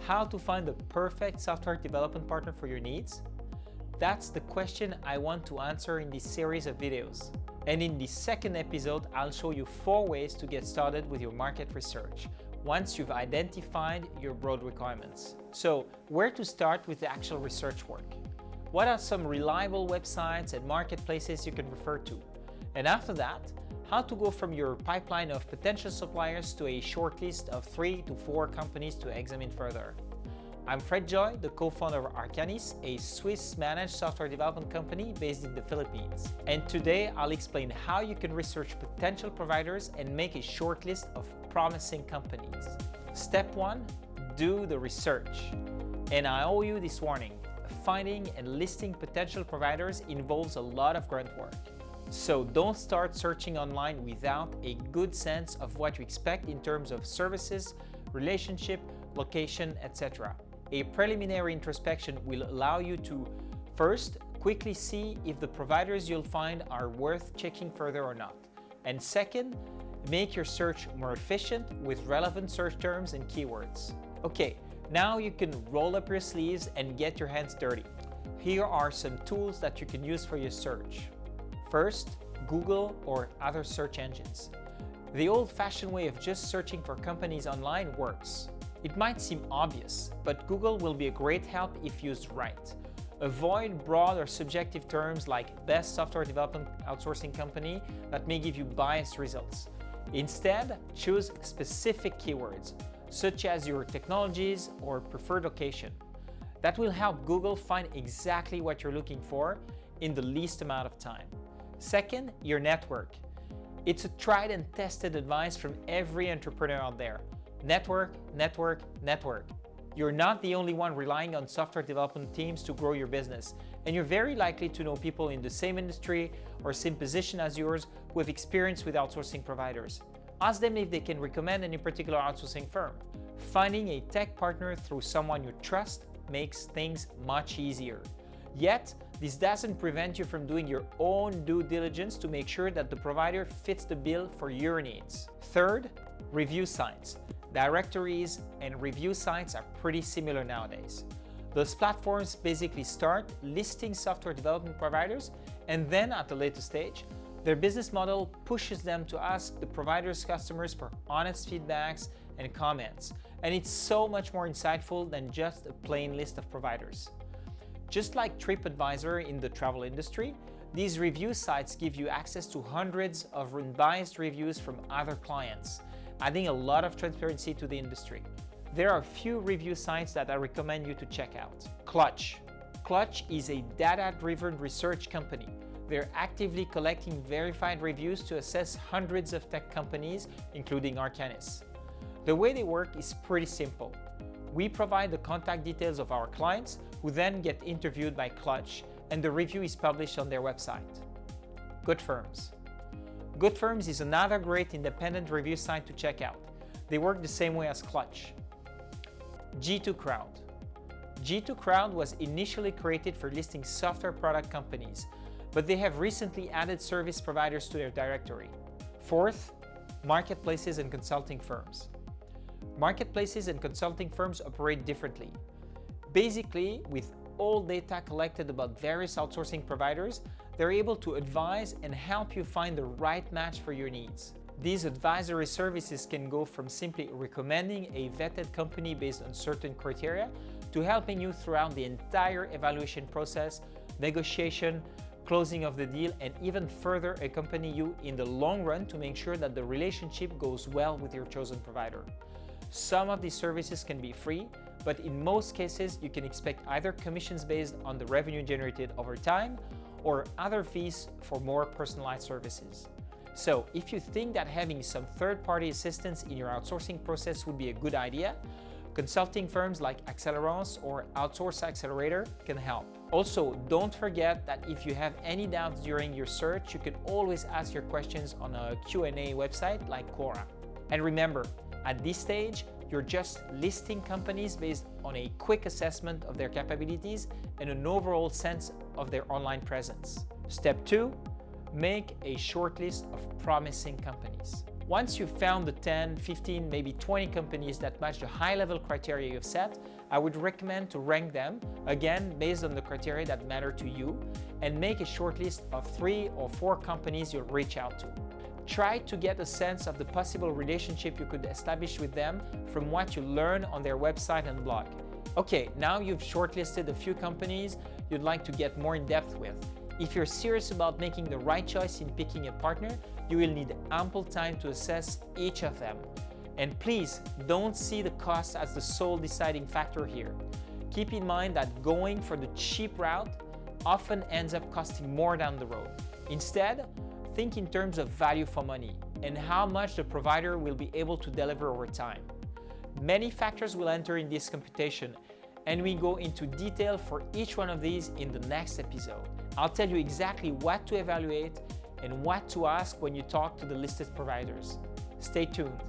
How to find the perfect software development partner for your needs? That's the question I want to answer in this series of videos. And in this second episode, I'll show you 4 ways to get started with your market research once you've identified your broad requirements. So, where to start with the actual research work? What are some reliable websites and marketplaces you can refer to? And after that, how to go from your pipeline of potential suppliers to a short list of 3 to 4 companies to examine further. I'm Fred Joy, the co-founder of Arcanis, a Swiss managed software development company based in the Philippines. And today I'll explain how you can research potential providers and make a short list of promising companies. Step 1, do the research. And I owe you this warning. Finding and listing potential providers involves a lot of grunt work. So don't start searching online without a good sense of what you expect in terms of services, relationship, location, etc. A preliminary introspection will allow you to first, quickly see if the providers you'll find are worth checking further or not. And second, make your search more efficient with relevant search terms and keywords. Okay, now you can roll up your sleeves and get your hands dirty. Here are some tools that you can use for your search. First, Google or other search engines. The old-fashioned way of just searching for companies online works. It might seem obvious, but Google will be a great help if used right. Avoid broad or subjective terms like best software development outsourcing company that may give you biased results. Instead, choose specific keywords, such as your technologies or preferred location. That will help Google find exactly what you're looking for in the least amount of time. Second, your network. It's a tried and tested advice from every entrepreneur out there. Network, network, network. You're not the only one relying on software development teams to grow your business, and you're very likely to know people in the same industry or same position as yours who have experience with outsourcing providers. Ask them if they can recommend any particular outsourcing firm. Finding a tech partner through someone you trust makes things much easier. Yet, this doesn't prevent you from doing your own due diligence to make sure that the provider fits the bill for your needs. Third, review sites. Directories and review sites are pretty similar nowadays. Those platforms basically start listing software development providers, and then at a later stage, their business model pushes them to ask the provider's customers for honest feedbacks and comments. And it's so much more insightful than just a plain list of providers. Just like TripAdvisor in the travel industry, these review sites give you access to hundreds of unbiased reviews from other clients, adding a lot of transparency to the industry. There are a few review sites that I recommend you to check out. Clutch. Clutch is a data-driven research company. They're actively collecting verified reviews to assess hundreds of tech companies, including Arcanis. The way they work is pretty simple. We provide the contact details of our clients, who then get interviewed by Clutch, and the review is published on their website. Good Firms. Good Firms is another great independent review site to check out. They work the same way as Clutch. G2 Crowd. G2 Crowd was initially created for listing software product companies, but they have recently added service providers to their directory. Fourth, marketplaces and consulting firms. Marketplaces and consulting firms operate differently. Basically, with all data collected about various outsourcing providers, they're able to advise and help you find the right match for your needs. These advisory services can go from simply recommending a vetted company based on certain criteria to helping you throughout the entire evaluation process, negotiation, closing of the deal, and even further accompany you in the long run to make sure that the relationship goes well with your chosen provider. Some of these services can be free, but in most cases you can expect either commissions based on the revenue generated over time or other fees for more personalized services. So if you think that having some third-party assistance in your outsourcing process would be a good idea, consulting firms like Accelerance or Outsource Accelerator can help. Also, don't forget that if you have any doubts during your search, you can always ask your questions on a Q&A website like Quora. And remember, at this stage, you're just listing companies based on a quick assessment of their capabilities and an overall sense of their online presence. Step 2, make a short list of promising companies. Once you've found the 10, 15, maybe 20 companies that match the high-level criteria you've set, I would recommend to rank them, again, based on the criteria that matter to you, and make a shortlist of 3 or 4 companies you'll reach out to. Try to get a sense of the possible relationship you could establish with them from what you learn on their website and blog. Okay, now you've shortlisted a few companies you'd like to get more in depth with. If you're serious about making the right choice in picking a partner, you will need ample time to assess each of them. And please don't see the cost as the sole deciding factor here. Keep in mind that going for the cheap route often ends up costing more down the road. Instead, think in terms of value for money and how much the provider will be able to deliver over time. Many factors will enter in this computation, and we go into detail for each one of these in the next episode. I'll tell you exactly what to evaluate and what to ask when you talk to the listed providers. Stay tuned.